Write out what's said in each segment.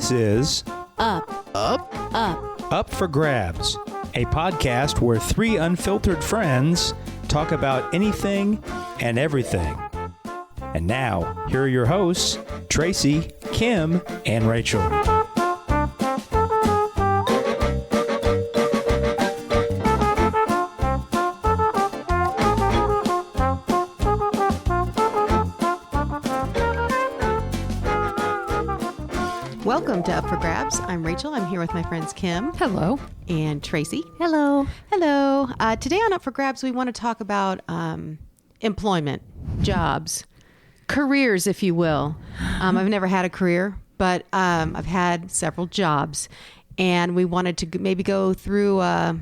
This is Up for Grabs, a podcast where three unfiltered friends talk about anything and everything. And now, here are your hosts, Tracy, Kim, and Rachel. Welcome to Up for Grabs. I'm Rachel. I'm here with my friends Kim. Hello. And Tracy. Hello. Hello. Today on Up for Grabs, we want to talk about employment, jobs, careers, if you will. I've never had a career, but I've had several jobs. And we wanted to maybe go through our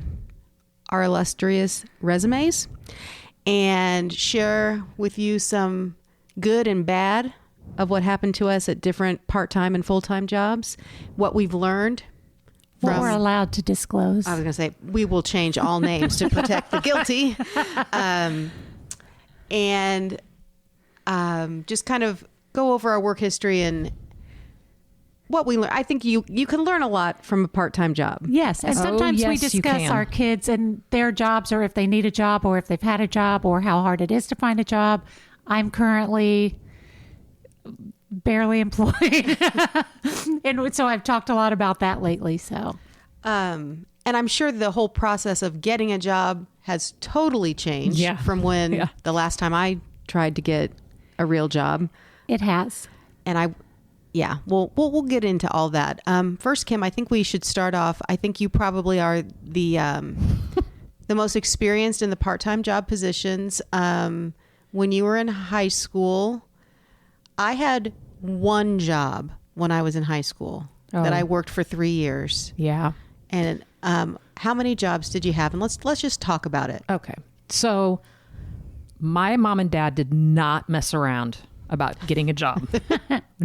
illustrious resumes and share with you some good and bad of what happened to us at different part-time and full-time jobs, what we've learned. What we're allowed to disclose. I was going to say, we will change all names to protect the guilty. And just kind of go over our work history and what we learn. I think you can learn a lot from a part-time job. Yes. And sometimes we discuss our kids and their jobs, or if they need a job, or if they've had a job, or how hard it is to find a job. I'm currently barely employed. And so I've talked a lot about that lately. So, and I'm sure the whole process of getting a job has totally changed from when the last time I tried to get a real job. It has. And we'll get into all that. First, Kim, I think we should start off. I think you probably are the most experienced in the part-time job positions. When you were in high school, I had one job when I was in high school that I worked for 3 years. Yeah. And how many jobs did you have? And let's just talk about it. Okay. So my mom and dad did not mess around about getting a job.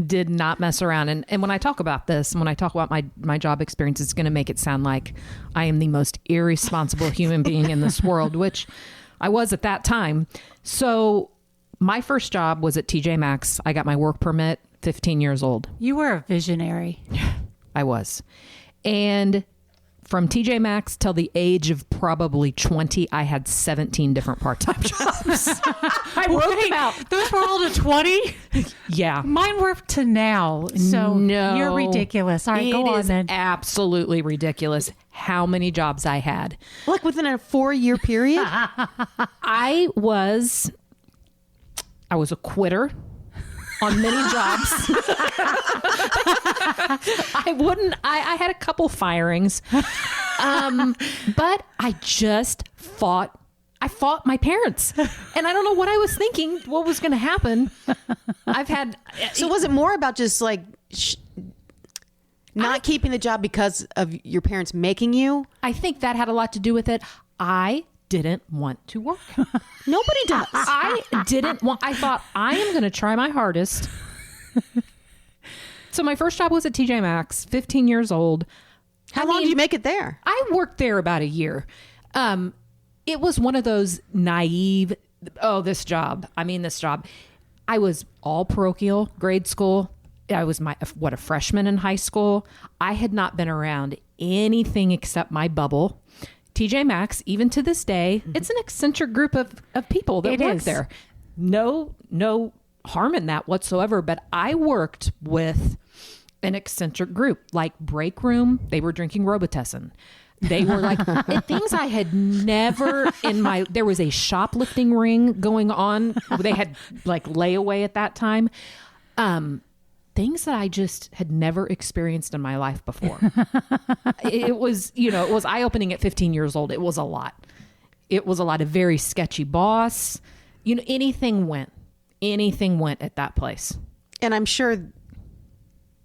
Did not mess around. And when I talk about this, when I talk about my job experience, it's going to make it sound like I am the most irresponsible human being in this world, which I was at that time. So my first job was at TJ Maxx. I got my work permit 15 years old. You were a visionary. I was. And from TJ Maxx till the age of probably 20, I had 17 different part-time jobs. I wrote them out. Those were all to 20? Yeah. Mine were to now. So no, you're ridiculous. All right, go on then. It is absolutely ridiculous how many jobs I had. Like within a 4-year period? I was a quitter on many jobs. I had a couple firings. But I just fought my parents. And I don't know what I was thinking, what was going to happen. So was it more about just like not keeping the job because of your parents making you? I think that had a lot to do with it. I didn't want to work. Nobody does. I thought I am going to try my hardest. So my first job was at TJ Maxx, 15 years old. How long did you make it there? I worked there about a year. It was one of those naive, this job. I was all parochial, grade school. I was a freshman in high school. I had not been around anything except my bubble. TJ Maxx, even to this day, it's an eccentric group of people that work there. No harm in that whatsoever. But I worked with an eccentric group, like break room. They were drinking Robitussin. They were like things I had never there was a shoplifting ring going on. They had like layaway at that time. Things that I just had never experienced in my life before. It was eye-opening at 15 years old. It was a lot. It was a lot of very sketchy boss. Anything went at that place. And I'm sure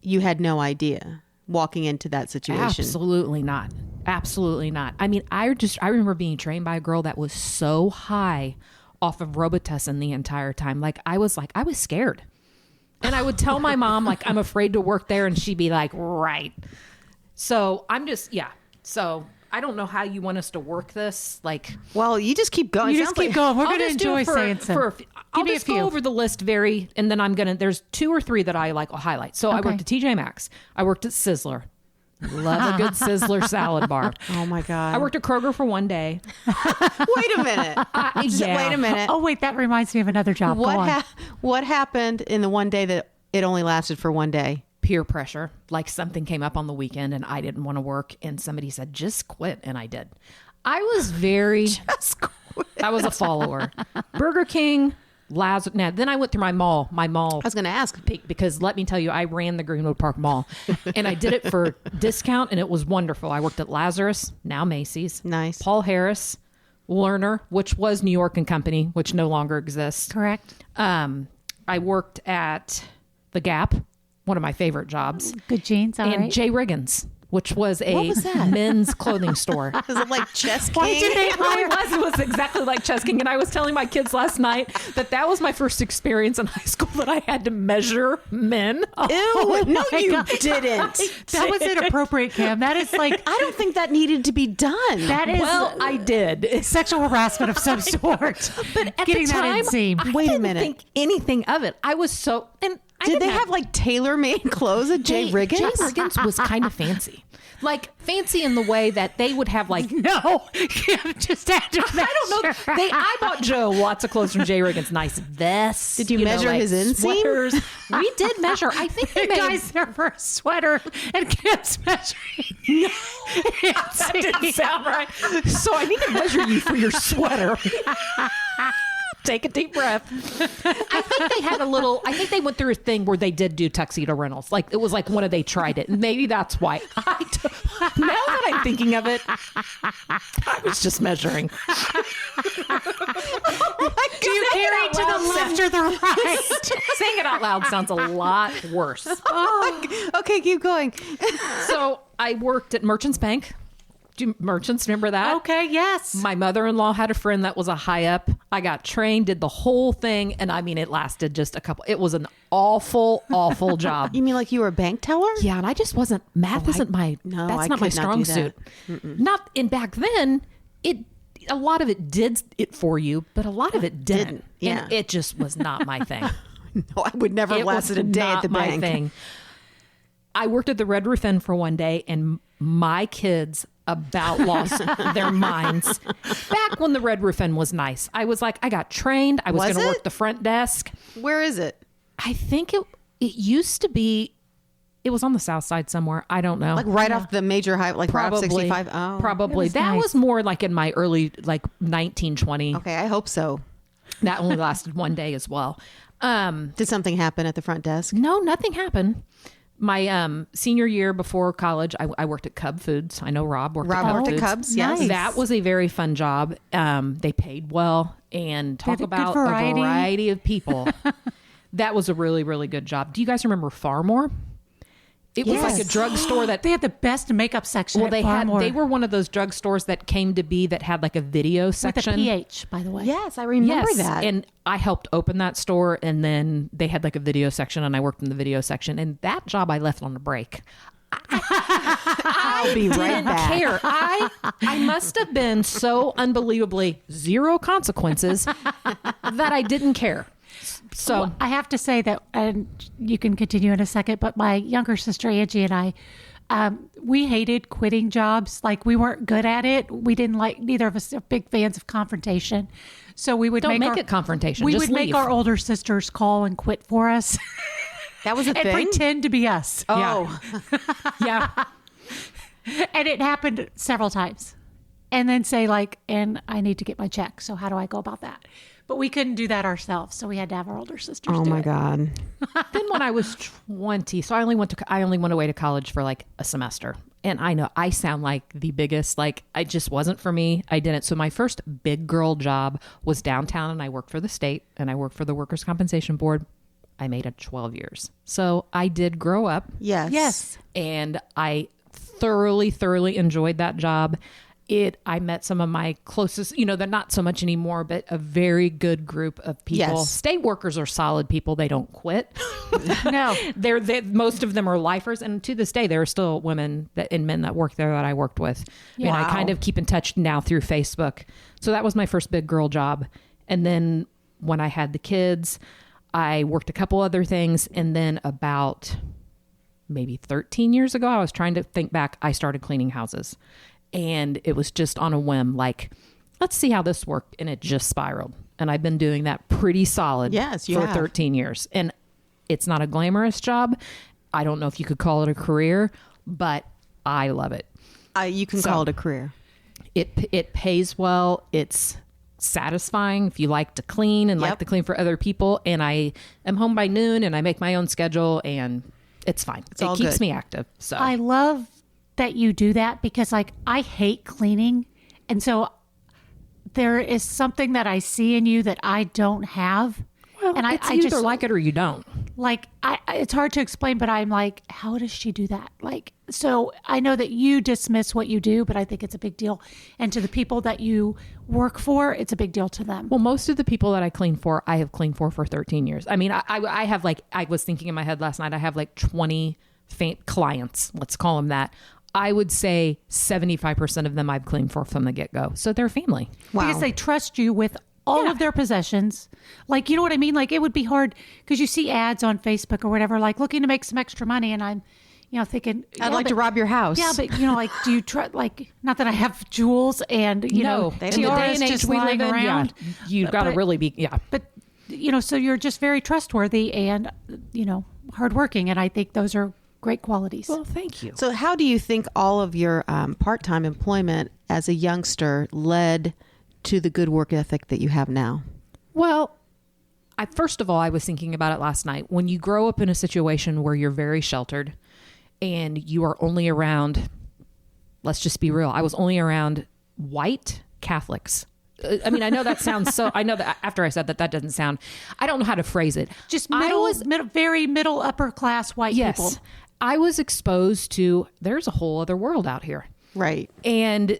you had no idea walking into that situation. Absolutely not. Absolutely not. I mean, I remember being trained by a girl that was so high off of Robitussin the entire time. I was scared. And I would tell my mom, I'm afraid to work there. And she'd be like, right. So I'm just, So I don't know how you want us to work this. Like, well, you just keep going. You just keep going. We're going to enjoy saying some. I'll just go over the list and then there's 2 or 3 that I like will highlight. So I worked at TJ Maxx. I worked at Sizzler. Love a good Sizzler salad bar. Oh my God. I worked at Kroger for one day. Wait a minute. Wait a minute. Oh wait, that reminds me of another job. What happened in the one day that it only lasted for one day? Peer pressure. Like something came up on the weekend and I didn't want to work and somebody said, just quit. And I did. I was very, Just quit. I was a follower. Burger King, Lazarus. Now, then I went through my mall. I was going to ask. Because let me tell you, I ran the Greenwood Park Mall and I did it for discount and it was wonderful. I worked at Lazarus, now Macy's. Nice. Paul Harris, Lerner, which was New York and Company, which no longer exists. Correct. I worked at The Gap, one of my favorite jobs. Good jeans. All and right. J. Riggins, which was a What was that? men's clothing store. Was it like Chess King? Why did they It was exactly like Chess King. And I was telling my kids last night that was my first experience in high school that I had to measure men. Ew, no, my you God. didn't. That was inappropriate, Cam. That is like I don't think that needed to be done. that is Well, I did. sexual harassment of some sort. But at Getting the time, that inseam. I Wait a didn't minute. think anything of it. I was so... And I Did didn't they have like tailor-made clothes at J. Riggins? J. Riggins was kind of fancy. Like fancy in the way that they would have like... No, Cam just had to. I don't know. I bought Joe lots of clothes from J. Riggins. Nice vests. Did you measure his inseam? Sweaters. We did measure. I think The they made... guy's there for a sweater and Cam's measuring. No, That didn't sound right. So I need to measure you for your sweater. Take a deep breath. I think they had I think they went through a thing where they did do tuxedo rentals. Like it was like they tried it. And maybe that's why. Now that I'm thinking of it, I was just measuring. Do you carry to the left or the right? Saying it out loud sounds a lot worse. Okay, keep going. So I worked at Merchants Bank. Do Merchants remember that? Okay, yes. My mother-in-law had a friend that was a high up. I got trained, did the whole thing. And I mean, it lasted just a couple. It was an awful, awful job. You mean like you were a bank teller? Yeah. And I just wasn't, math isn't my, no, that's I not my could not strong do that. suit. Not in back then, a lot of it did it for you, but a lot of it didn't. Yeah. And it just was not my thing. No, I would never have It was lasted a day at not the my bank. thing. I worked at the Red Roof Inn for one day and my kids about lost their minds. Back when the Red Roof Inn was nice. I was like, I got trained. I was Was going to it? work the front desk. Where is it? I think it used to be, it was on the south side somewhere. I don't know. Like right off the major highway, like right off 65? Oh. Probably. was That nice. was more like in my early, like 1920. Okay, I hope so. That only lasted one day as well. Did something happen at the front desk? No, nothing happened. My senior year before college, I worked at Cub Foods. I know Rob worked Rob at Cub worked at Foods. Cubs, yes. Nice. That was a very fun job. They paid well and talk had a good about a variety. variety of people. That was a really, really good job. Do you guys remember Farmore? It was like a drugstore that They had the best makeup section. well, at they Farmore. they were one of those drugstores that came to be that had like a video with a section. PH, by the way. Yes, I remember Yes, that. and I helped open that store, and then they had like a video section, and I worked in the video section. And that job I left on a break. I'll be right Didn't back. care. I must have been so unbelievably zero consequences that I didn't care. So Well, I have to say that, and you can continue in a second, but my younger sister Angie and I, we hated quitting jobs. Like we weren't good at it. We didn't like, neither of us are big fans of confrontation. So we would Don't make our, it confrontation. We Just would make leave. our older sisters call and quit for us That was a and thing? pretend to be us. Oh, yeah. And it happened several times. And then say like, and I need to get my check. So how do I go about that? But we couldn't do that ourselves. So we had to have our older sisters oh do my it. God. Then when I was 20, so I only went away to college for like a semester. And I know I sound like the biggest, like it just wasn't for me. I didn't. So my first big girl job was downtown, and I worked for the state, and I worked for the Workers' Compensation Board. I made it 12 years. So I did grow up. Yes. Yes. And I thoroughly, thoroughly enjoyed that job. I met some of my closest, they're not so much anymore, but a very good group of people. Yes. State workers are solid people. They don't quit. No. Most of them are lifers. And to this day, there are still women and men that work there that I worked with. Yeah. And I kind of keep in touch now through Facebook. So that was my first big girl job. And then when I had the kids, I worked a couple other things. And then about maybe 13 years ago, I was trying to think back, I started cleaning houses. And it was just on a whim, like, let's see how this worked. And it just spiraled. And I've been doing that pretty solid for 13 years. And it's not a glamorous job. I don't know if you could call it a career, but I love it. You can call it a career. It pays well. It's satisfying if you like to clean and like to clean for other people. And I am home by noon and I make my own schedule and it's fine. It keeps me active. So I love that you do that because like I hate cleaning. And so there is something that I see in you that I don't have. Well, and I either just like it or you don't. Like it's hard to explain, but I'm like, how does she do that? Like, so I know that you dismiss what you do, but I think it's a big deal. And to the people that you work for, it's a big deal to them. Well, most of the people that I clean for, I have cleaned for 13 years. I mean, I have like, I was thinking in my head last night, I have like 20 clients, let's call them that. I would say 75% of them I've cleaned for from the get-go. So they're family. Wow. Because they trust you with all of their possessions. Like, you know what I mean? Like, it would be hard because you see ads on Facebook or whatever, like looking to make some extra money. And I'm, thinking, I'd like to rob your house. Yeah, but like, do you try, like, not that I have jewels and, in the day and age we live in, around. You've got to really be, But, so you're just very trustworthy and, hardworking. And I think those are great qualities. Well, thank you. So how do you think all of your part-time employment as a youngster led to the good work ethic that you have now? Well, first of all, I was thinking about it last night. When you grow up in a situation where you're very sheltered and you are only around, let's just be real, I was only around white Catholics. I mean, I know that sounds I know that after I said that doesn't sound, I don't know how to phrase it. Just very middle upper class white people. I was exposed to, there's a whole other world out here. Right. And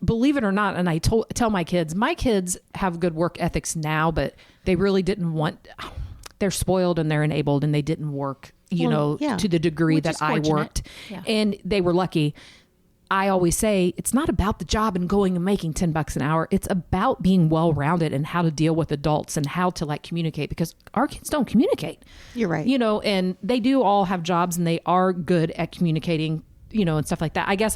believe it or not, and I tell my kids have good work ethics now, but they really didn't they're spoiled and they're enabled and they didn't work, to the degree that I worked. Yeah. And they were lucky. I always say it's not about the job and going and making $10 an hour. It's about being well-rounded and how to deal with adults and how to communicate, because our kids don't communicate. You're right. And they do all have jobs and they are good at communicating, and stuff like that. I guess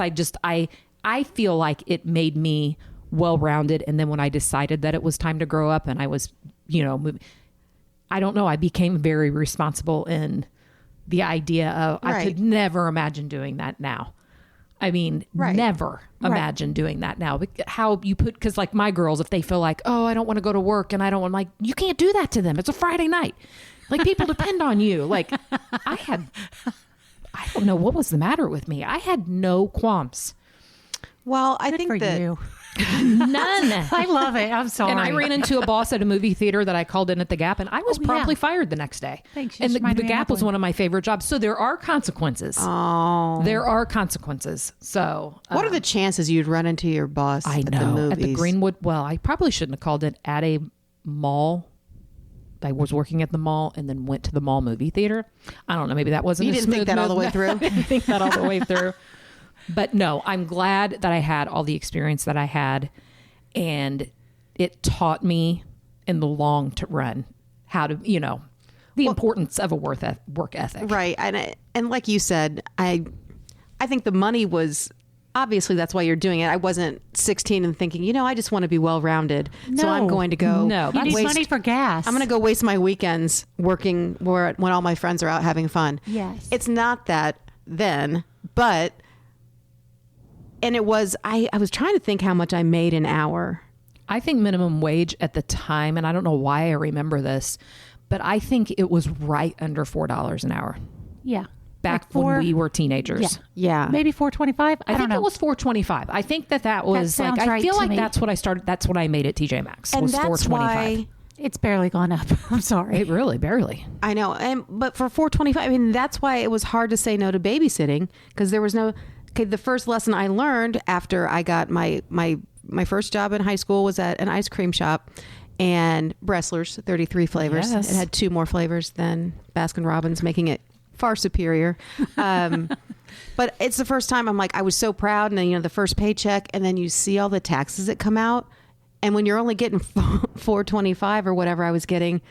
I feel like it made me well-rounded. And then when I decided that it was time to grow up and I was, I don't know, I became very responsible in the idea of, I could never imagine doing that now. I mean, never imagine doing that now. How you because like my girls, if they feel like, oh, I don't want to go to work and I don't want, like, you can't do that to them. It's a Friday night. Like, people depend on you. Like, I don't know what was the matter with me. I had no qualms. Well, I think that you. None. I love it. I'm sorry. And I ran into a boss at a movie theater that I called in at the Gap, and I was promptly fired the next day. Thanks. And the Gap was one of my favorite jobs. So there are consequences. Oh. There are consequences. So what are the chances you'd run into your boss at the movies? At the Greenwood? Well, I probably shouldn't have called it at a mall. I was working at the mall and then went to the mall movie theater. I don't know. Maybe that wasn't. You didn't think that all the way through? I didn't think that all the way through. But no, I'm glad that I had all the experience that I had, and it taught me in the long run how to, the importance of a work ethic. Right. And like you said, I think the money was, obviously that's why you're doing it. I wasn't 16 and thinking, I just want to be well-rounded. So I'm going to go. No, you need money for gas. I'm going to go waste my weekends working when all my friends are out having fun. Yes. It's not that then, but... And it was, I was trying to think how much I made an hour. I think minimum wage at the time, and I don't know why I remember this, but I think it was right under $4 an hour. Yeah. Back when we were teenagers. Yeah. Maybe $4.25. I don't know. It was $4.25. I think that was that like, I feel like me. that's what I started. That's what I made at TJ Maxx. And was that's $4.25. why it's barely gone up. I'm sorry. It really barely. I know. But for $4.25, I mean, that's why it was hard to say no to babysitting, because there was no, okay, the first lesson I learned after I got my first job in high school was at an ice cream shop, and Bressler's, 33 flavors. Yes. It had 2 more flavors than Baskin Robbins, making it far superior. But it's the first time I'm like, I was so proud. And then, you know, the first paycheck, and then you see all the taxes that come out. And when you're only getting $4.25 or whatever I was getting,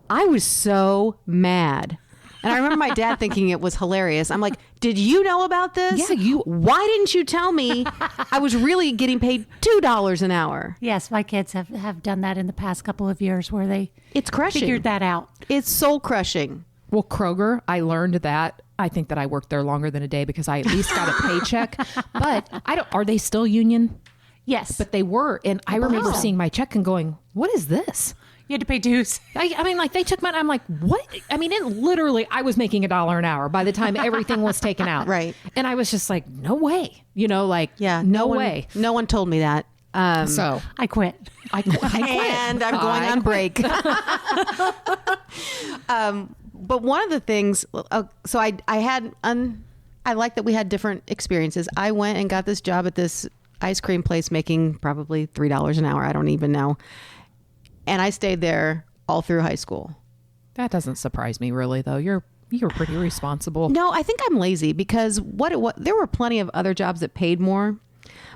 I was so mad. And I remember my dad thinking it was hilarious. I'm like, did you know about this? Yeah, Why didn't you tell me I was really getting paid $2 an hour? Yes, my kids have done that in the past couple of years where they It's crushing. figured that out. It's soul crushing. Well, Kroger, I learned that. I think that I worked there longer than a day because I at least got a paycheck. But are they still union? Yes. But they were. And I remember seeing my check and going, what is this? You had to pay dues. I mean, like, they took I'm like, what? I mean, it literally, I was making $1 an hour by the time everything was taken out. Right. And I was just like, no way. You know, like, Yeah. no way. No one told me that. So I quit. I quit. And I'm going on break. But one of the things, so I like that we had different experiences. I went and got this job at this ice cream place making probably $3 an hour. I don't even know. And I stayed there all through high school. That doesn't surprise me, really, though. You're pretty responsible. No, I think I'm lazy because there were plenty of other jobs that paid more.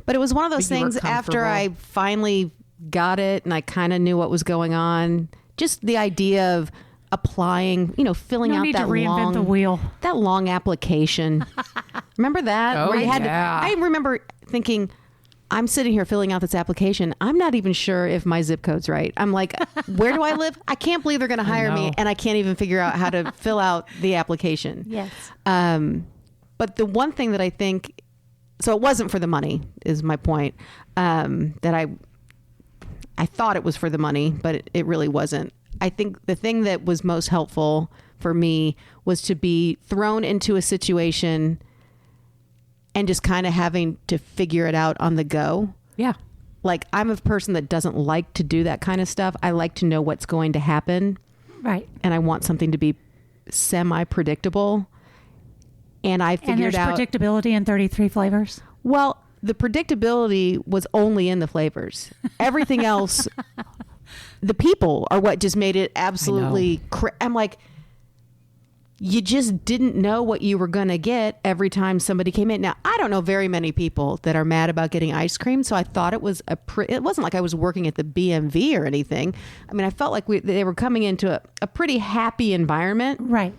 But it was one of those But you were things after comfortable. I finally got it and I kind of knew what was going on. Just the idea of applying, you know, filling No out need that to reinvent the wheel. that long application. Remember that? Oh, Where you had yeah. I remember thinking, I'm sitting here filling out this application. I'm not even sure if my zip code's right. I'm like, where do I live? I can't believe they're going to hire me, know. and I can't even figure out how to fill out the application. Yes. But the one thing that I think, so it wasn't for the money, is my point. That I thought it was for the money, but it really wasn't. I think the thing that was most helpful for me was to be thrown into a situation and just kind of having to figure it out on the go. Yeah. Like, I'm a person that doesn't like to do that kind of stuff. I like to know what's going to happen, Right. and I want something to be semi-predictable. And I And figured there's out, predictability in 33 flavors. well, the predictability was only in the flavors. Everything else, the people are what just made it absolutely. I'm like, you just didn't know what you were going to get every time somebody came in. Now, I don't know very many people that are mad about getting ice cream, so I thought it was it wasn't like I was working at the BMV or anything. I mean, I felt like they were coming into a pretty happy environment. Right.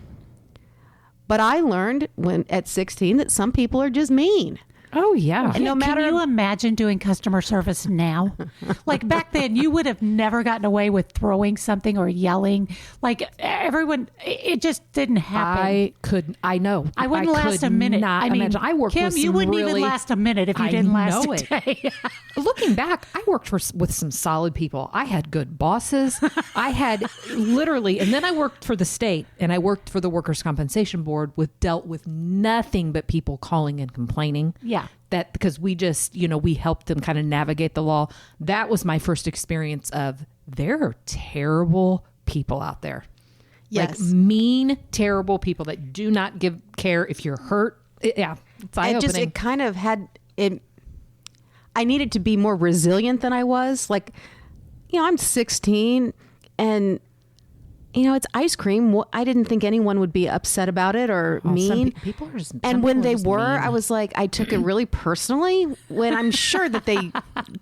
But I learned at 16 that some people are just mean. Oh, yeah. And no matter- Can you imagine doing customer service now? Like back then, you would have never gotten away with throwing something or yelling. Like everyone, it just didn't happen. I know. I wouldn't last a minute. Not I mean, imagine. I worked Kim, with you some wouldn't really, even last a minute if you I didn't last know a it. day. Looking back, I worked with some solid people. I had good bosses. I had literally, and then I worked for the state and I worked for the Workers' Compensation Board dealt with nothing but people calling and complaining. Yeah. That because we just, we helped them kind of navigate the law. That was my first experience of there are terrible people out there. Yes. Like mean, terrible people that do not give care if you're hurt. It's eye-opening. It kind of had it. I needed to be more resilient than I was. Like, I'm 16 and, it's ice cream. I didn't think anyone would be upset about it or mean. People are just, and when they were, I was like, I took it really personally when I'm sure that they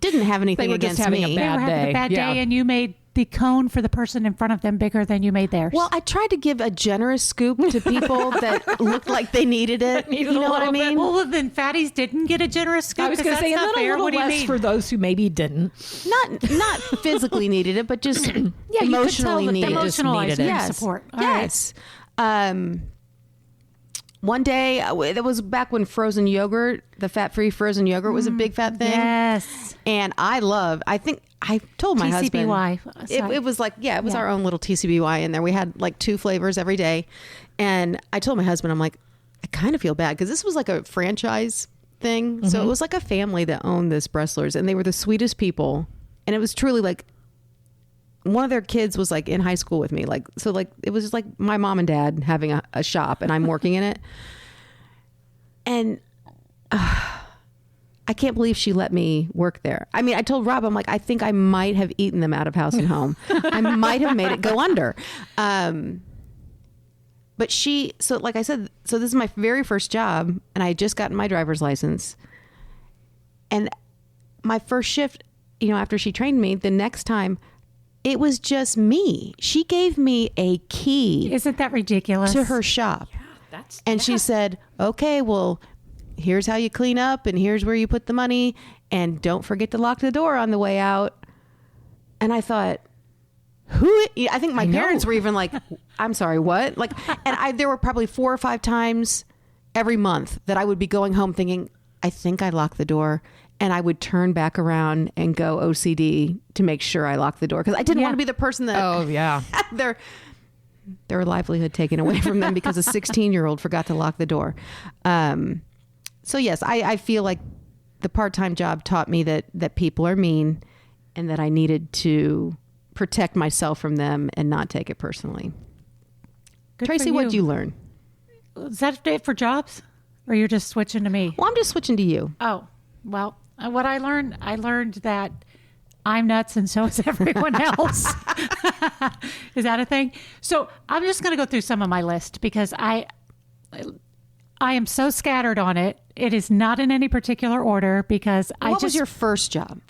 didn't have anything They were against just having me. a They were having day. a bad Yeah. day, and you made the cone for the person in front of them bigger than you made theirs. Well, I tried to give a generous scoop to people that looked like they needed it. Needed You a know what I little bit. mean? well, then fatties didn't get a generous scoop. I was 'cause going to say, that's and not then a fair. little What do you less mean? for those who maybe didn't. Not physically needed it, but just you could tell emotionally that they needed it. just Emotional needed ice cream it. Yes. support. All right. Yes. One day, that was back when frozen yogurt, the fat-free frozen yogurt was a big fat thing. Yes. And I think I told my husband. TCBY. Sorry. It was like, it was Yeah. our own little TCBY in there. We had like 2 flavors every day. And I told my husband, I'm like, I kind of feel bad because this was like a franchise thing. So it was like a family that owned this Bresslers, and they were the sweetest people. And it was truly like, one of their kids was like in high school with me. So it was just like my mom and dad having a shop and I'm working in it. And I can't believe she let me work there. I mean, I told Rob, I'm like, I think I might have eaten them out of House and Home. I might have made it go under. But so like I said, so this is my very first job, and I had just gotten my driver's license. And my first shift, after she trained me, the next time, it was just me. She gave me a key. Isn't that ridiculous? To her shop. Yeah, she said, okay, well, here's how you clean up, and here's where you put the money, and don't forget to lock the door on the way out. And I thought, I think my parents were even like, I'm sorry, what? Like, and there were probably 4 or 5 times every month that I would be going home thinking, I think I locked the door. And I would turn back around and go OCD to make sure I locked the door. Because I didn't want to be the person that their livelihood taken away from them because a 16-year-old forgot to lock the door. So yes, I feel like the part-time job taught me that people are mean and that I needed to protect myself from them and not take it personally. Good Tracy, what'd you learn? Is that it for jobs? Or you're just switching to me? Well, I'm just switching to you. Oh, well, what I learned that I'm nuts and so is everyone else. Is that a thing? So I'm just going to go through some of my list because I am so scattered on it. It is not in any particular order because What was your first job?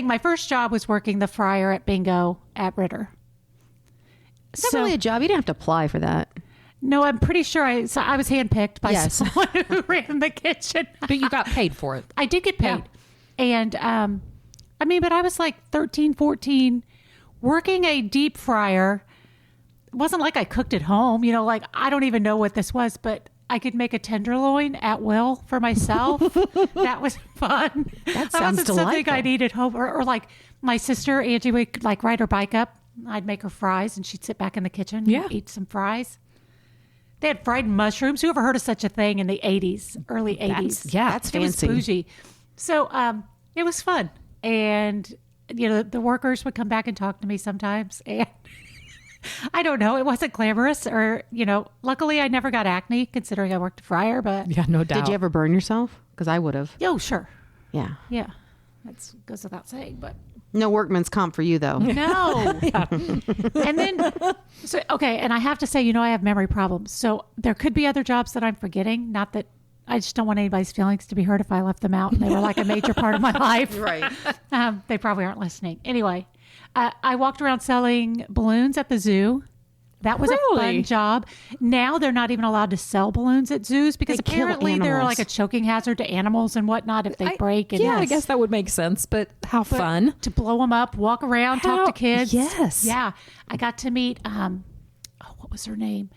My first job was working the fryer at Bingo at Ritter. Is that really a job? You didn't have to apply for that. No, I'm pretty sure I was handpicked by someone who ran the kitchen. But you got paid for it. I did get paid. Yeah. And, but I was like 13, 14, working a deep fryer. It wasn't like I cooked at home, like I don't even know what this was, but I could make a tenderloin at will for myself. That was fun. That sounds wasn't delightful. Something I needed home. Or like my sister, Angie, would like ride her bike up. I'd make her fries and she'd sit back in the kitchen and eat some fries. They had fried mushrooms. Who ever heard of such a thing in the 80s, early 80s? That's fancy. It was bougie. So it was fun. And, the workers would come back and talk to me sometimes. And I don't know. It wasn't glamorous or, luckily I never got acne considering I worked a fryer. But yeah, no doubt. Did you ever burn yourself? Because I would have. Oh, sure. Yeah. Yeah. That goes without saying, but. No workman's comp for you, though. No. And then, and I have to say, I have memory problems. So there could be other jobs that I'm forgetting. Not that I just don't want anybody's feelings to be hurt if I left them out and they were like a major part of my life. Right. They probably aren't listening. Anyway, I walked around selling balloons at the zoo. That was a fun job. Now they're not even allowed to sell balloons at zoos because apparently they're like a choking hazard to animals and whatnot if they break. And I guess that would make sense, but how fun. To blow them up, walk around, talk to kids. Yes. Yeah. I got to meet, what was her name?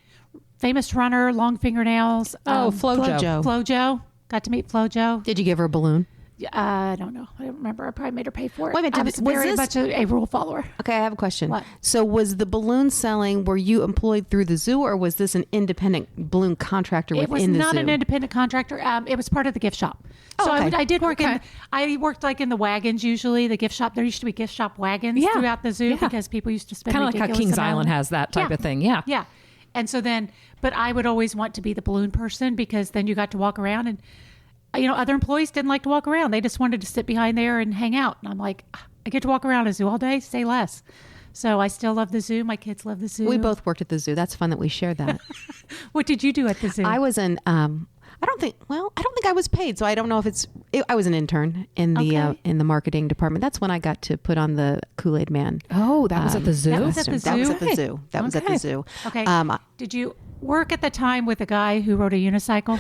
Famous runner, long fingernails. Flojo. Got to meet Flojo. Did you give her a balloon? I don't know. I don't remember. I probably made her pay for it. Wait a minute, I was very much a rule follower. Okay, I have a question. What? So was the balloon selling, were you employed through the zoo or was this an independent balloon contractor within the zoo? It was not an independent contractor. It was part of the gift shop. So I did work I worked like in the wagons usually, the gift shop. There used to be gift shop wagons throughout the zoo because people used to spend kind of like how Kings Island has that type of thing. Yeah. Yeah. And so then, but I would always want to be the balloon person because then you got to walk around and other employees didn't like to walk around. They just wanted to sit behind there and hang out. And I'm like, I get to walk around a zoo all day, say less. So I still love the zoo. My kids love the zoo. We both worked at the zoo. That's fun that we shared that. What did you do at the zoo? I was I don't think I was paid. So I don't know if I was an intern in the marketing department. That's when I got to put on the Kool-Aid Man. Oh, that was at the zoo? That was at the zoo? That was at the zoo. That was at the zoo. Okay. Did you work at the time with a guy who rode a unicycle?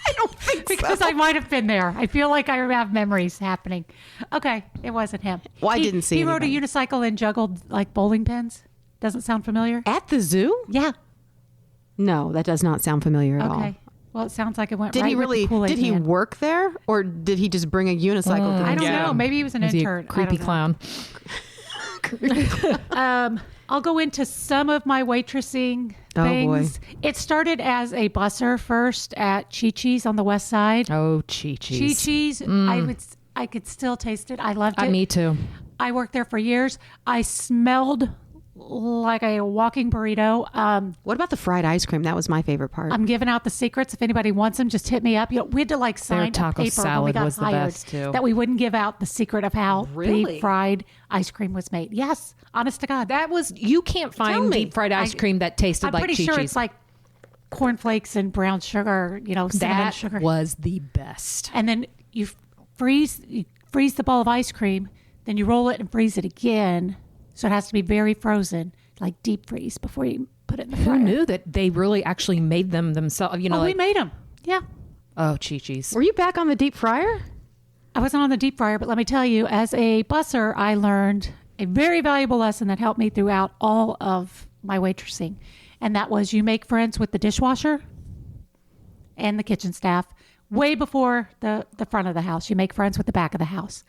I don't think because I might have been there. I feel like I have memories happening. Okay, it wasn't him. Well, I didn't see He rode a unicycle and juggled like bowling pins. Doesn't sound familiar? At the zoo? Yeah. No, that does not sound familiar at all. Okay. Well, it sounds like it went Did right he really? with the Kool-Aid Did he Man. work there, or did he just bring a unicycle? I don't know. Maybe he was an intern. Creepy clown. I'll go into some of my waitressing things. Boy. It started as a busser first at Chi-Chi's on the west side. Oh, Chi-Chi's. Chi-Chi's, I could still taste it. I loved it. Me too. I worked there for years. I smelled like a walking burrito. What about the fried ice cream? That was my favorite part. I'm giving out the secrets. If anybody wants them, just hit me up. We had to like sign taco a paper salad when we got was the hired best, too. that we wouldn't give out the secret of how Really? the fried ice cream was made. Yes, honest to God. That was, you can't find me. deep fried ice cream that tasted I'm like pretty sure Chi-Chi's. it's like cornflakes and brown sugar, cinnamon That sugar. was the best. And then you freeze the ball of ice cream, then you roll it and freeze it again. So it has to be very frozen, like deep freeze before you put it in the fryer. Who knew that they really actually made them themselves? You know, We like, made them. Yeah. oh, Chi-Chi's. Were you back on the deep fryer? I wasn't on the deep fryer, but let me tell you, as a busser, I learned a very valuable lesson that helped me throughout all of my waitressing. And that was you make friends with the dishwasher and the kitchen staff way before the front of the house. You make friends with the back of the house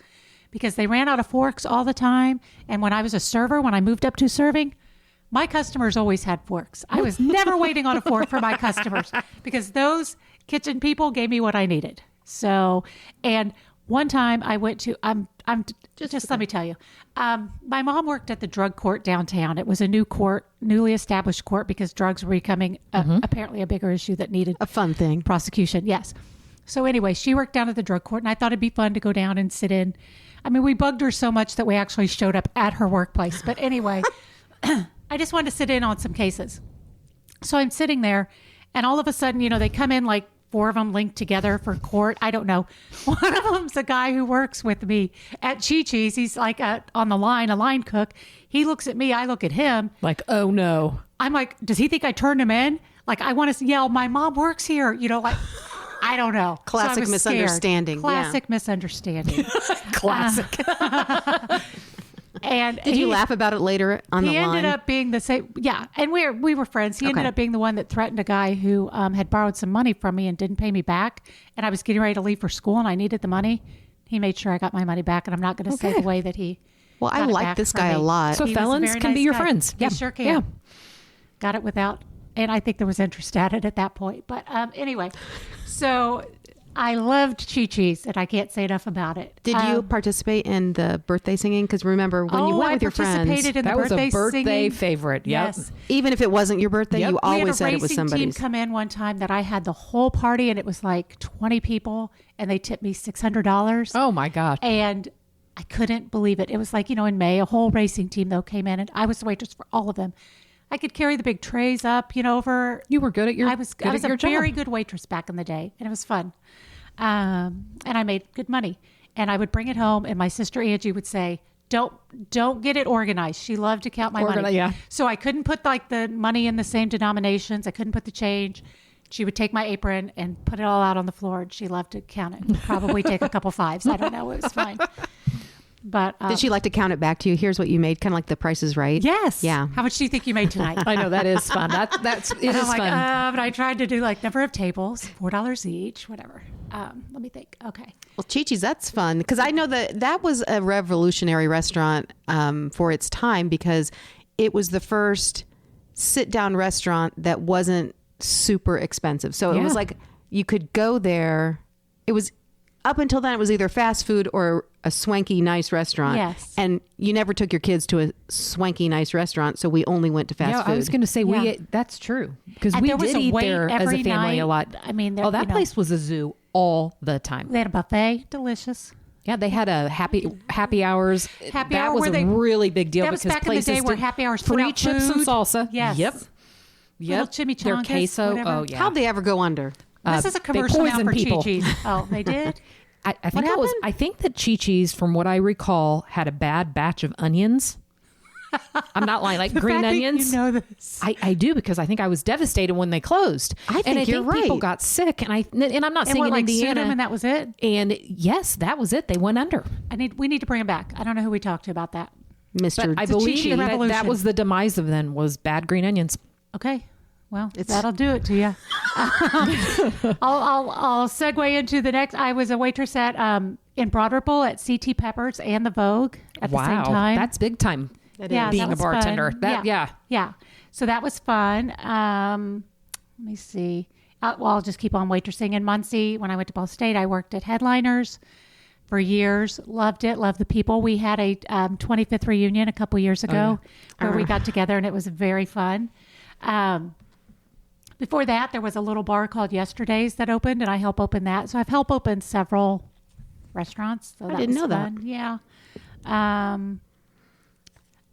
because they ran out of forks all the time. And when I was a server, when I moved up to serving, my customers always had forks. I was never waiting on a fork for my customers because those kitchen people gave me what I needed. So, and one time I went to, just let me tell you, my mom worked at the drug court downtown. It was a newly established court because drugs were becoming apparently a bigger issue that needed A fun thing. prosecution. Yes. So anyway, she worked down at the drug court and I thought it'd be fun to go down and sit in. I mean, we bugged her so much that we actually showed up at her workplace. But anyway, I just wanted to sit in on some cases. So I'm sitting there and all of a sudden, they come in like 4 of them linked together for court. I don't know. One of them's a guy who works with me at Chi-Chi's. He's like on the line, a line cook. He looks at me. I look at him. Like, oh no. I'm like, does he think I turned him in? Like, I want to yell, my mom works here. Like, I don't know. Classic So I was misunderstanding. Scared. Yeah. Classic misunderstanding. Classic. And Did you laugh about it later on the he line? ended up being the same. Yeah. And we were friends. He ended Okay. up being the one that threatened a guy who had borrowed some money from me and didn't pay me back. And I was getting ready to leave for school and I needed the money. He made sure I got my money back. And I'm not going to say the way that he. Well, I got it like back this for guy a me. lot. So He was a felons very can be nice your guy. friends. They Yeah. sure can. Yeah. Got it without, and I think there was interest at it at that point. But anyway, so I loved Chi-Chi's, and I can't say enough about it. Did you participate in the birthday singing? Because remember, when you went with your friends, participated in That the was a birthday singing. favorite. Yep. Yes. even if it wasn't your birthday, Yep. you We had always a said it was racing team somebody's. come in one time that I had the whole party, and it was like 20 people, and they tipped me $600. Oh my gosh. And I couldn't believe it. It was like, in May, a whole racing team, though, came in, and I was the waitress for all of them. I could carry the big trays up, over. You were good at your I was good at a your job. very good waitress back in the day, and it was fun. And I made good money. And I would bring it home, and my sister Angie would say, "Don't get it organized." She loved to count my money. Yeah. So I couldn't put like the money in the same denominations. I couldn't put the change. She would take my apron and put it all out on the floor, and she loved to count it. Probably take a couple fives. I don't know. It was fine. But Did she like to count it back to you? Here's what you made, kind of like The Price is Right. Yes. Yeah. How much do you think you made tonight? I know that is fun. It And is I'm like, fun. but I tried to do like number of tables, $4 each, whatever. Let me think. Okay. Well, Chi-Chi's, that's fun because I know that was a revolutionary restaurant for its time because it was the first sit-down restaurant that wasn't super expensive. So it was like you could go there. It was up until then, it was either fast food or a swanky, nice restaurant. Yes. And you never took your kids to a swanky, nice restaurant, so we only went to fast food. I was going to say that's true because And we there was did a eat wait there as every a family night. a lot. I mean, there- oh, that you know. place was a zoo all the time. They had a buffet, delicious. Yeah, they had a happy hours. Happy that hour was where a they- really big deal that was because back in the places day where did happy hours put free out chips and food. salsa. Yes. Yep. Little chimichangas, Their queso. whatever. Oh yeah. How'd they ever go under? This is a they commercial now poisoned for people. Chi-Chi's. Oh, they did? I think happened? I think that Chi-Chi's, from what I recall, had a bad batch of onions. I'm not lying, like The green fact that onions. You know this. I do because I think I was devastated when they closed. I think and I you're think people right. got sick, and I'm not And saying what, in like sued Indiana. them and that was it? And yes, that was it. They went under. We need to bring them back. I don't know who we talked to about that. Mr. But I a believe Chi-Chi that, that revolution. was the demise of them was bad green onions. Okay. Well, that'll do it to you. I'll segue into the next. I was a waitress at in Broad Ripple at CT Peppers and the Vogue at the same time. That's big time. yeah, being that a was bartender. fun. Yeah. So that was fun. Let me see. Well, I'll just keep on waitressing in Muncie. When I went to Ball State, I worked at Headliners. for years. Loved it. Loved the people. We had a 25th reunion a couple years ago where we got together, and it was very fun. Before that, there was a little bar called Yesterday's that opened, and I helped open that. So I've helped open several restaurants. So I didn't know fun. Yeah. I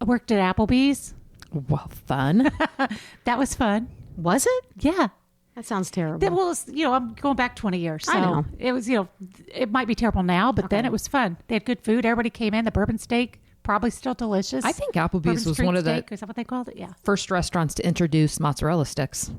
worked at Applebee's. Well, fun. That was fun. Was it? Yeah. That sounds terrible. That was, I'm going back 20 years. So I know. It was, it might be terrible now, but then it was fun. They had good food. Everybody came in. The bourbon steak, probably still delicious. I think Applebee's Bourbon was Street one of the steak, is that what they called it? Yeah. first restaurants to introduce mozzarella sticks.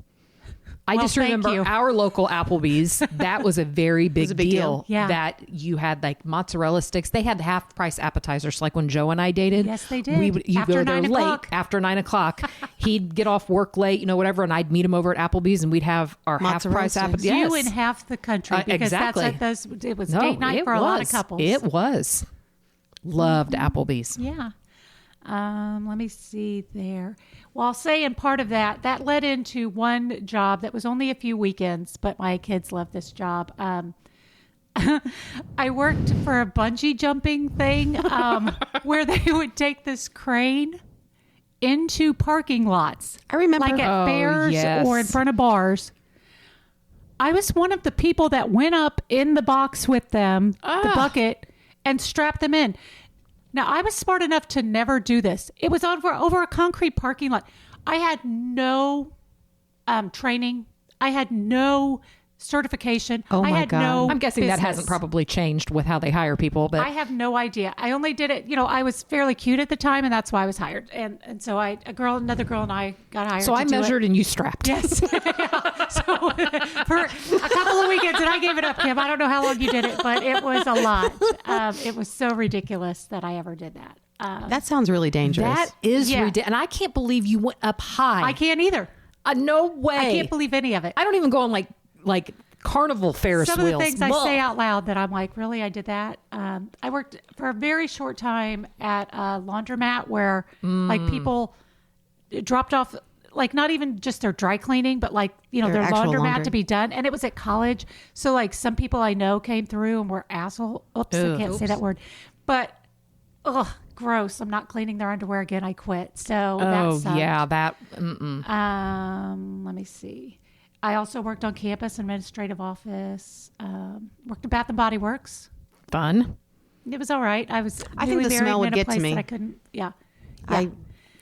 I Well, just thank remember you. our local Applebee's. That was a very big, a big deal. Yeah. That you had like mozzarella sticks. They had half price appetizers. Like when Joe and I dated. Yes, they did. You After go there 9 late o'clock. after 9 o'clock. He'd get off work late, whatever, and I'd meet him over at Applebee's, and we'd have our half Mozzarella price sticks. appetizers. You in half the country because exactly. that's what it was date night for a lot of couples. It was. Loved Applebee's. Yeah. Let me see there. Well, I'll say in part of that led into one job that was only a few weekends, but my kids loved this job. I worked for a bungee jumping thing where they would take this crane into parking lots. I remember. Like at fairs yes. or in front of bars. I was one of the people that went up in the box with them, the bucket, and strapped them in. Now, I was smart enough to never do this. It was over a concrete parking lot. I had no training. I had no certification. Oh, I my had God. no I'm guessing that hasn't business. probably changed with how they hire people, but I have no idea. I only did it. I was fairly cute at the time, and that's why I was hired. And so another girl, and I got hired. so to I do it. measured and you strapped. Yes. So for a couple of weekends, and I gave it up, Kim. I don't know how long you did it, but it was a lot. It was so ridiculous that I ever did that. That sounds really dangerous. That is Yeah. ridiculous. And I can't believe you went up high. I can't either. No way. I can't believe any of it. I don't even go on like carnival Ferris Some of wheels. the things I Ugh. say out loud that I'm like, really, I did that. I worked for a very short time at a laundromat where like people dropped off, like not even just their dry cleaning, but like, their actual laundromat laundry. to be done. And it was at college. So like some people I know came through and were asshole. Oops, I can't say that word. But, gross. I'm not cleaning their underwear again. I quit. So that sucked. yeah, that. Let me see. I also worked on campus administrative office. Worked at Bath and Body Works. Fun. It was all right. I think the smell would get to me. That I couldn't. Yeah.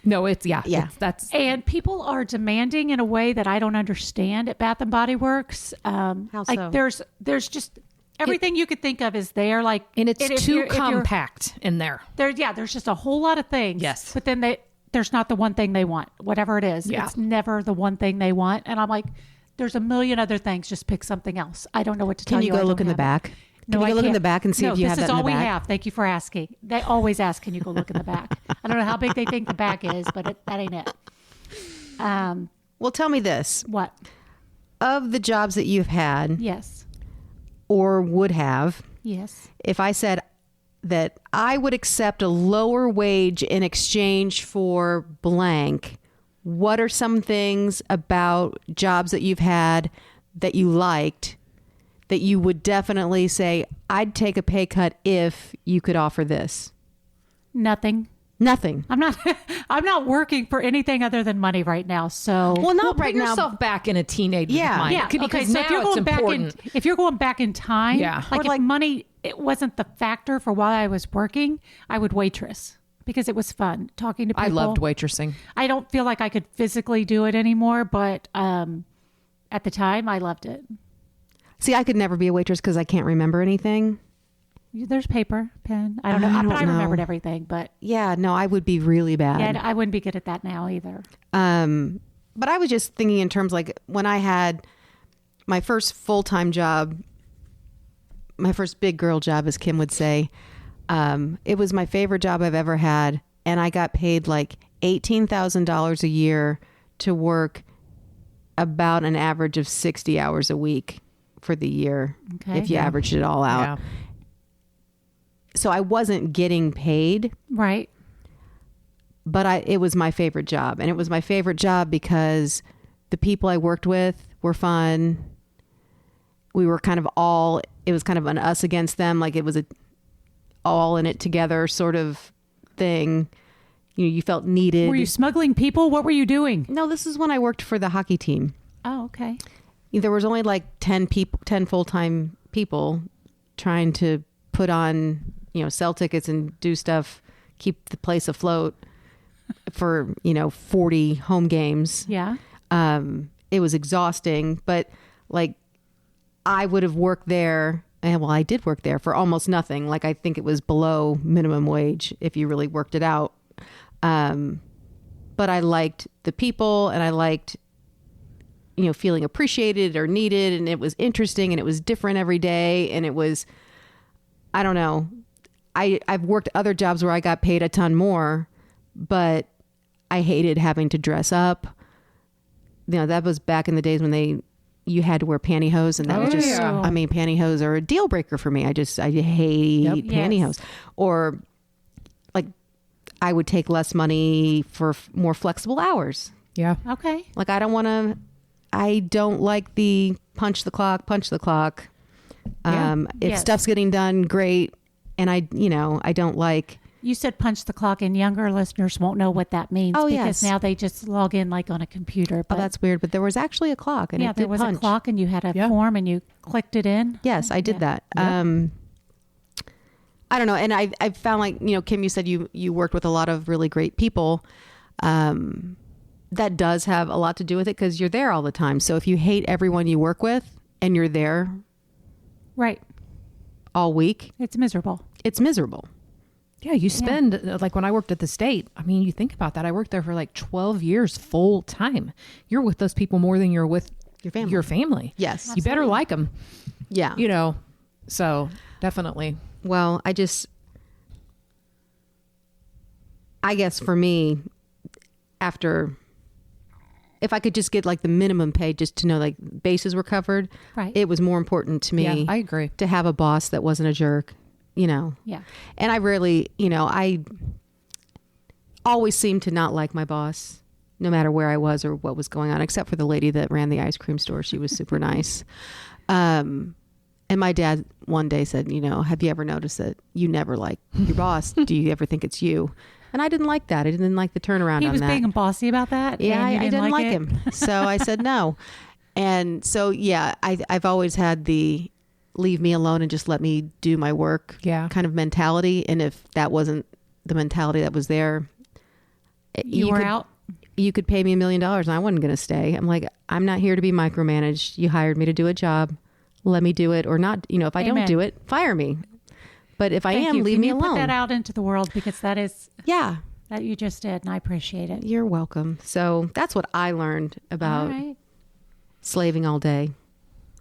No, it's Yeah. That's And people are demanding in a way that I don't understand at Bath and Body Works. How like so? there's just everything you could think of is there. Like, and it's if too you're- if you're- compact in there. There's just a whole lot of things. Yes. But then there's not the one thing they want. Whatever it is, Yeah. it's never the one thing they want. And I'm like, there's a million other things. Just pick something else. I don't know what to tell Can you. you go I look don't in the have it. back? No, Can I you go look in can't. the back and see No, if you have that this is in all the we back? have. Thank you for asking. They always ask, can you go look in the back? I don't know how big they think the back is, but that ain't it. Well, tell me this. What? Of the jobs that you've had Yes. or would have, Yes. if I said that I would accept a lower wage in exchange for blank, what are some things about jobs that you've had that you liked that you would definitely say, I'd take a pay cut if you could offer this? Nothing. Nothing. I'm not working for anything other than money right now. So Well, not Put right now. yourself back in a teenager's Yeah. mind. yeah. Because Okay. now So if you're it's going back important. if you're going back in time, Yeah. like Or if like- money it wasn't the factor for while I was working, I would waitress because it was fun talking to people. I loved waitressing. I don't feel like I could physically do it anymore, but at the time I loved it. See, I could never be a waitress because I can't remember anything. There's paper, pen. I don't know. I don't but I know. remembered everything, but Yeah, no, I would be really bad. yeah, I wouldn't be good at that now either. But I was just thinking in terms like when I had my first full-time job, my first big girl job, as Kim would say, it was my favorite job I've ever had. And I got paid like $18,000 a year to work about an average of 60 hours a week for the year, Okay. if you Yeah. averaged it all out. Yeah. So I wasn't getting paid, Right. but it was my favorite job. And it was my favorite job because the people I worked with were fun. We were kind of it was kind of an us against them. Like it was all in it together sort of thing. You felt needed. Were you smuggling people? What were you doing? No, this is when I worked for the hockey team. Oh, okay. There was only like 10 full-time people trying to put on, sell tickets and do stuff, keep the place afloat for, 40 home games. Yeah. It was exhausting, but like I would have worked there. And well, I did work there for almost nothing. Like I think it was below minimum wage if you really worked it out. But I liked the people and I liked, feeling appreciated or needed, and it was interesting and it was different every day. And it was, I don't know. I've worked other jobs where I got paid a ton more, but I hated having to dress up. That was back in the days when you had to wear pantyhose, and that was just, pantyhose are a deal breaker for me. I hate pantyhose. Yes. Or like I would take less money for more flexible hours. Yeah. Okay. Like I don't like the punch the clock. If stuff's getting done, great. And I don't like. You said punch the clock, and younger listeners won't know what that means because now they just log in like on a computer. But that's weird. But there was actually a clock, and there was punch. a clock, and you had a form, and you clicked it in. Yes, I did that. I don't know, and I found like Kim, you said you worked with a lot of really great people. That does have a lot to do with it because you're there all the time. So if you hate everyone you work with and you're there, right, all week, it's miserable. It's miserable. Yeah, you spend, like when I worked at the state, I mean, you think about that. I worked there for like 12 years full time. You're with those people more than you're with your family. Yes. You better like them. Yeah. So definitely. Well, I guess for me, if I could just get like the minimum pay just to know like bases were covered, right, it was more important to me. Yeah, I agree. To have a boss that wasn't a jerk. Yeah. And I rarely, I always seemed to not like my boss, no matter where I was or what was going on, except for the lady that ran the ice cream store. She was super nice. And my dad one day said, have you ever noticed that you never like your boss? Do you ever think it's you? And I didn't like that. I didn't like the turnaround on that. He was being bossy about that? Yeah, I didn't like him. So I said no. And so, yeah, I've always had the leave me alone and just let me do my work kind of mentality. And if that wasn't the mentality that was there, you were out. You could pay me $1 million and I wasn't going to stay. I'm like, I'm not here to be micromanaged. You hired me to do a job. Let me do it or not. If I don't do it, fire me. But if I am, leave me alone. Put that out into the world because that is that you just did, and I appreciate it. You're welcome. So that's what I learned about slaving all day.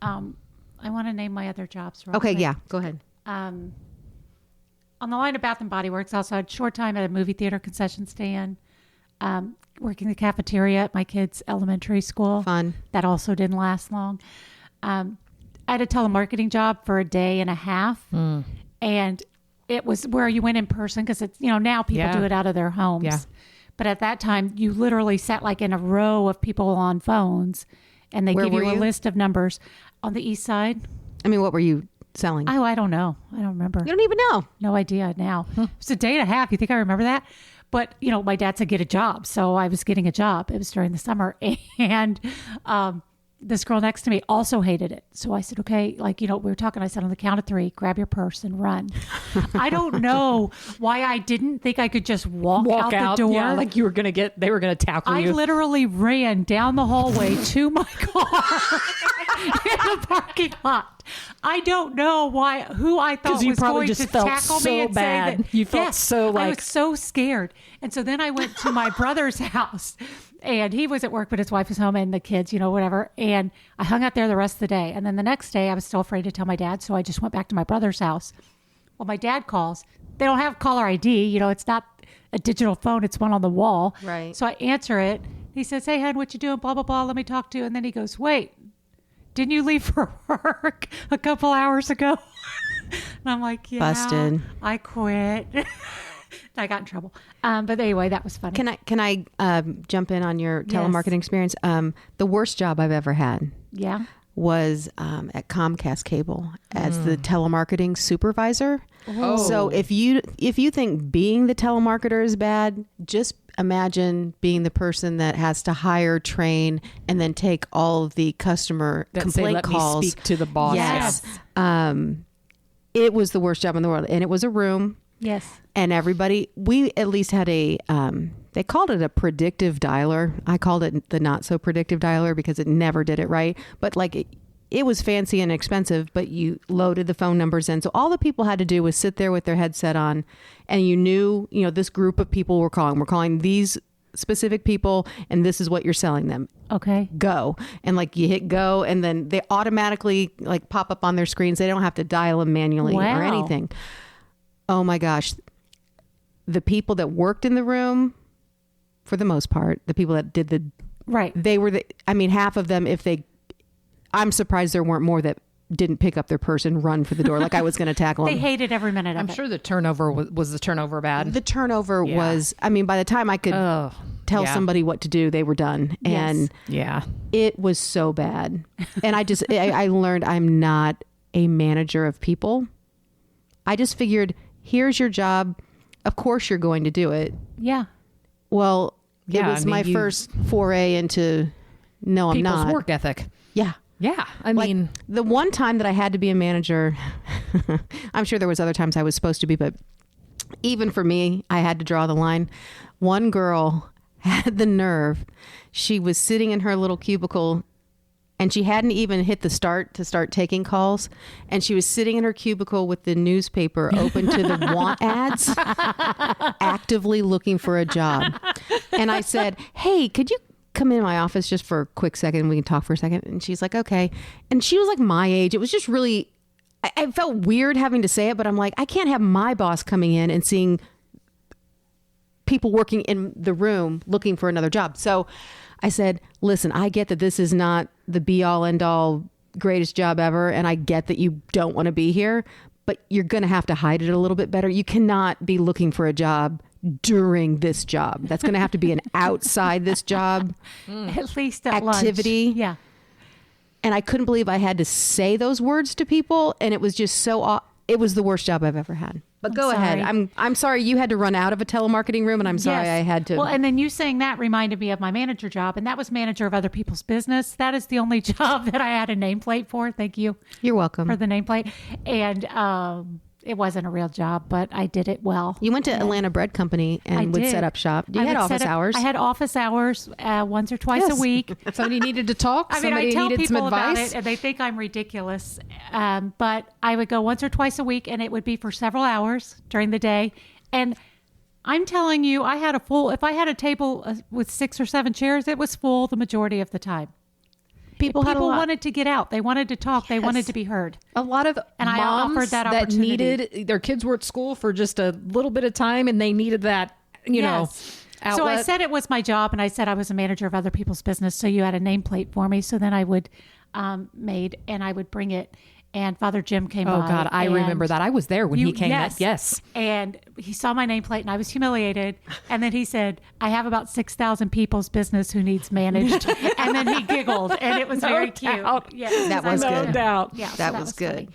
I want to name my other jobs. Okay, yeah, go ahead. On the line of Bath and Body Works, I also had a short time at a movie theater concession stand, working the cafeteria at my kids' elementary school. Fun. That also didn't last long. I had a telemarketing job for a day and a half. And it was where you went in person because it's, now people do it out of their homes. Yeah. But at that time, you literally sat like in a row of people on phones and they give you a list of numbers on the east side. I mean, what were you selling? Oh, I don't know. I don't remember. You don't even know. No idea now. It was a day and a half. You think I remember that? But, my dad said get a job. So I was getting a job. It was during the summer. And this girl next to me also hated it. So I said, okay, we were talking, I said on the count of 3, grab your purse and run. I don't know why I didn't think I could just walk out the door. Yeah, like they were going to tackle you. I literally ran down the hallway to my car in the parking lot. I don't know who I thought was going to tackle me and say that. You felt so like. I was so scared. And so then I went to my brother's house. And he was at work, but his wife was home and the kids, whatever. And I hung out there the rest of the day. And then the next day I was still afraid to tell my dad. So I just went back to my brother's house. Well, my dad calls. They don't have caller ID. It's not a digital phone. It's one on the wall. Right. So I answer it. He says, hey, hon, what you doing? Blah, blah, blah. Let me talk to you. And then he goes, wait, didn't you leave for work a couple hours ago? And I'm like, yeah. Busted. I quit. I got in trouble. But anyway, that was funny. Can I jump in on your telemarketing experience? The worst job I've ever had. Yeah. was at Comcast Cable as the telemarketing supervisor. Oh. So if you think being the telemarketer is bad, just imagine being the person that has to hire, train, and then take all of the customer complaint calls. Me speak to the boss. Yes. It was the worst job in the world, and it was a room. Yes. And we at least had a, they called it a predictive dialer. I called it the not so predictive dialer because it never did it right. But like it was fancy and expensive, but you loaded the phone numbers in. So all the people had to do was sit there with their headset on, and you knew, this group of people we're calling these specific people, and this is what you're selling them. Okay. Go. And like you hit go, and then they automatically like pop up on their screens. They don't have to dial them manually or anything. Oh my gosh. The people that worked in the room, for the most part, the people that did they were half of them, I'm surprised there weren't more that didn't pick up their purse and run for the door like I was going to tackle them. They hated every minute of it. I'm sure the turnover was the turnover bad. The turnover was, by the time I could tell somebody what to do, they were done. And it was so bad. And I learned I'm not a manager of people. I just figured, here's your job. Of course you're going to do it. Yeah. Well, it was my first foray into, no, I'm not. People's work ethic. Yeah. Yeah. The one time that I had to be a manager, I'm sure there was other times I was supposed to be, but even for me, I had to draw the line. One girl had the nerve. She was sitting in her little cubicle, and she hadn't even hit the start to start taking calls. And she was sitting in her cubicle with the newspaper open to the want ads, actively looking for a job. And I said, hey, could you come in my office just for a quick second? We can talk for a second. And she's like, okay. And she was like my age. It was just really, I felt weird having to say it, but I'm like, I can't have my boss coming in and seeing people working in the room looking for another job. So I said, listen, I get that this is not the be all end all greatest job ever. And I get that you don't want to be here, but you're going to have to hide it a little bit better. You cannot be looking for a job during this job. That's going to have to be an outside this job at least at activity. Lunch. Yeah. And I couldn't believe I had to say those words to people. And it was just it was the worst job I've ever had. But go ahead. I'm sorry you had to run out of a telemarketing room, and I'm sorry I had to. Well, and then you saying that reminded me of my manager job, and that was manager of other people's business. That is the only job that I had a nameplate for. Thank you. You're welcome. For the nameplate. And it wasn't a real job, but I did it well. You went to Atlanta Bread Company and would set up shop. You had office hours. I had office hours once or twice a week. Somebody needed to talk. I tell people about it, and they think I'm ridiculous. But I would go once or twice a week, and it would be for several hours during the day. And I'm telling you, if I had a table with 6 or 7 chairs, it was full the majority of the time. People wanted to get out. They wanted to talk. Yes. They wanted to be heard. A lot of moms I offered that needed, their kids were at school for just a little bit of time, and they needed that, outlet. So I said it was my job, and I said I was a manager of other people's business. So you had a nameplate for me. So then I would and I would bring it. And Father Jim came by. Oh, God, I remember that. I was there when he came. Yes. And he saw my nameplate, and I was humiliated. And then he said, I have about 6,000 people's business who needs managed. And then he giggled, and it was very cute. Yes, that was good. No doubt. Yeah, that was good.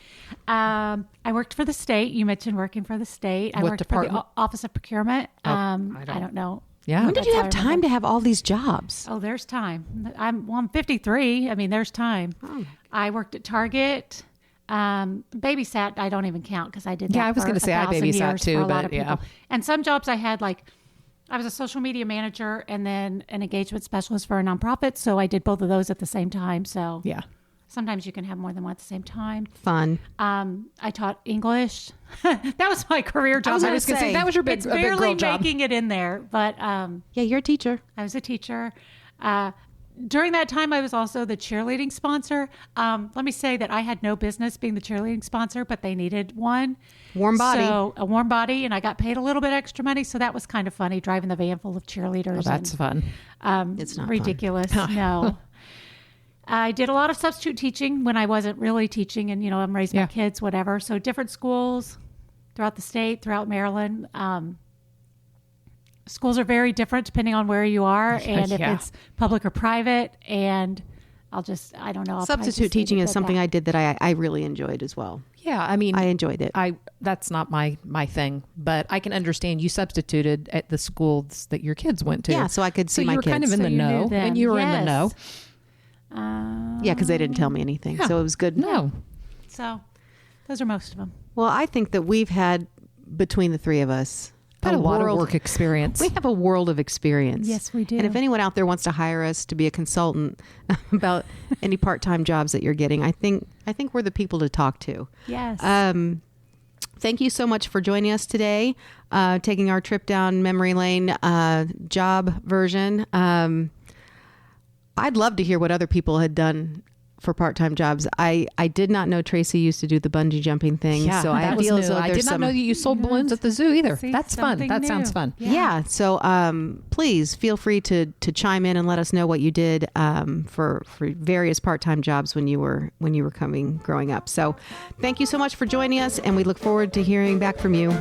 I worked for the state. You mentioned working for the state. I worked for the Office of Procurement. I don't know. Yeah. When did you have time to have all these jobs? Oh, there's time. I'm 53. There's time. Oh. I worked at Target. Babysat, I don't even count because I did that. Yeah, I was going to say I babysat too, but yeah. And some jobs I had, like I was a social media manager and then an engagement specialist for a nonprofit. So I did both of those at the same time. So yeah, sometimes you can have more than one at the same time. Fun. I taught English. That was my career job. I was going to say that was your big, it's barely big girl job. Making it in there, but yeah, you're a teacher. I was a teacher. During that time, I was also the cheerleading sponsor. Let me say that I had no business being the cheerleading sponsor, but they needed one. Warm body. So a warm body, and I got paid a little bit extra money, so that was kind of funny, driving the van full of cheerleaders. Oh, that's fun. It's not ridiculous. No. I did a lot of substitute teaching when I wasn't really teaching, and, I'm raising my kids, whatever. So different schools throughout the state, throughout Maryland. Schools are very different depending on where you are and if it's public or private. And I don't know. Substitute teaching is something I did that I really enjoyed as well. Yeah, I mean, I enjoyed it. That's not my thing, but I can understand you substituted at the schools that your kids went to. Yeah, so I could see my kids. So you were kind of in the know, and you were in the know. Yeah, because they didn't tell me anything, so it was good. No. So those are most of them. Well, I think that we've had, between the three of us, a lot of work experience. We have a world of experience. Yes, we do. And if anyone out there wants to hire us to be a consultant about any part-time jobs that you're getting, I think we're the people to talk to. Yes. Thank you so much for joining us today, taking our trip down memory lane, job version. I'd love to hear what other people had done for part-time jobs. I did not know Tracy used to do the bungee jumping thing. Yeah, so I feel as though I did not know that you sold balloons at the zoo either. See, That's fun. That new. sounds fun. Yeah. So please feel free to chime in and let us know what you did for various part-time jobs when you were growing up. So thank you so much for joining us, and we look forward to hearing back from you.